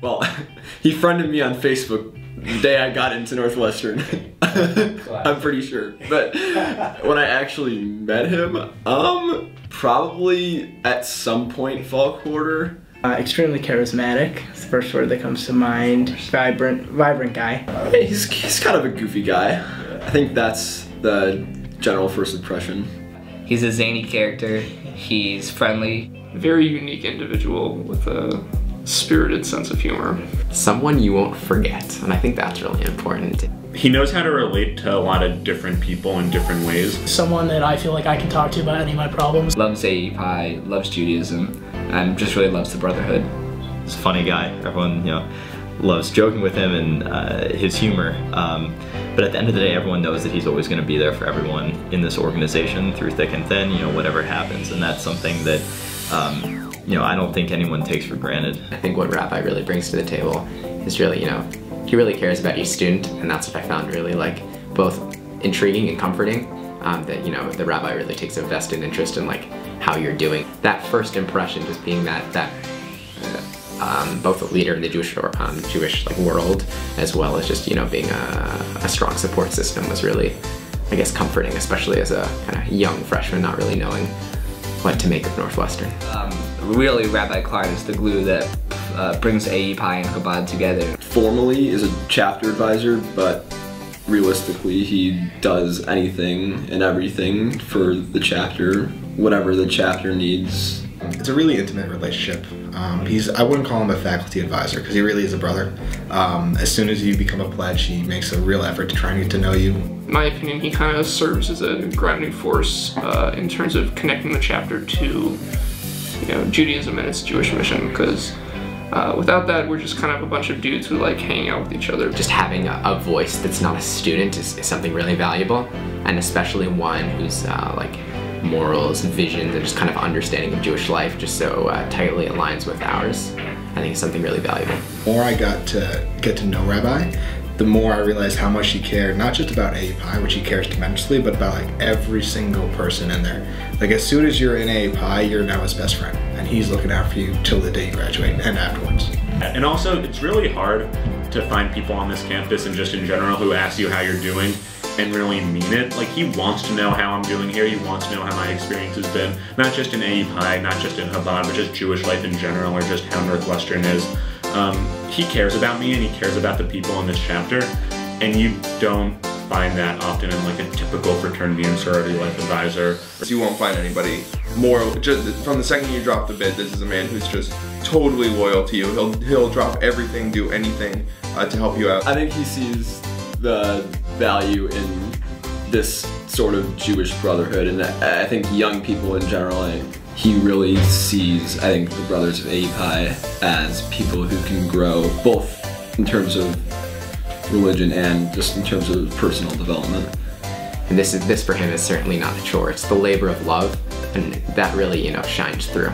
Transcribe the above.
Well, he friended me on Facebook the day I got into Northwestern. I'm pretty sure. But when I actually met him, probably at some point fall quarter. Extremely charismatic. It's the first word that comes to mind. Vibrant guy. He's kind of a goofy guy. I think that's the general first impression. He's a zany character. He's friendly. Very unique individual with a spirited sense of humor. Someone you won't forget, and I think that's really important. He knows how to relate to a lot of different people in different ways. Someone that I feel like I can talk to about any of my problems. Loves AEPi, loves Judaism, and just really loves the brotherhood. He's a funny guy. Everyone, loves joking with him and his humor. But at the end of the day, everyone knows that he's always going to be there for everyone in this organization through thick and thin, whatever happens. And that's something that, I don't think anyone takes for granted. I think what Rabbi really brings to the table is really, he really cares about each student, and that's what I found really both intriguing and comforting. That the Rabbi really takes a vested interest in how you're doing. That first impression, just being that both a leader in the Jewish world, as well as just being a strong support system, was really, I guess, comforting, especially as a kind of young freshman, not really knowing what to make of Northwestern. Really, Rabbi Klein is the glue that brings AEPi and Chabad together. Formally is a chapter advisor, but realistically he does anything and everything for the chapter, whatever the chapter needs. It's a really intimate relationship. I wouldn't call him a faculty advisor because he really is a brother. As soon as you become a pledge, he makes a real effort to try and get to know you. In my opinion, he kind of serves as a grounding force in terms of connecting the chapter to Judaism and its Jewish mission, because without that, we're just kind of a bunch of dudes who like hanging out with each other. Just having a voice that's not a student is something really valuable, and especially one whose morals, visions, and just kind of understanding of Jewish life just so tightly aligns with ours. I think it's something really valuable. The more I got to get to know Rabbi, the more I realized how much he cared, not just about AEPi, which he cares tremendously, but about every single person in there. As soon as you're in AEPi, you're now his best friend, and he's looking out for you till the day you graduate and afterwards. And also, it's really hard to find people on this campus and just in general who ask you how you're doing and really mean it. He wants to know how I'm doing here. He wants to know how my experience has been, not just in AEPi, not just in Chabad, but just Jewish life in general, or just how Northwestern is. He cares about me and he cares about the people in this chapter, and you don't find that often in a typical fraternity and sorority life advisor. You won't find anybody more, just from the second you drop the bid, this is a man who's just totally loyal to you. He'll drop everything, do anything to help you out. I think he sees the value in this sort of Jewish brotherhood, and I think young people in general, he really sees, I think, the brothers of AEPi as people who can grow both in terms of religion and just in terms of personal development. And this for him is certainly not a chore. It's the labor of love, and that really, shines through.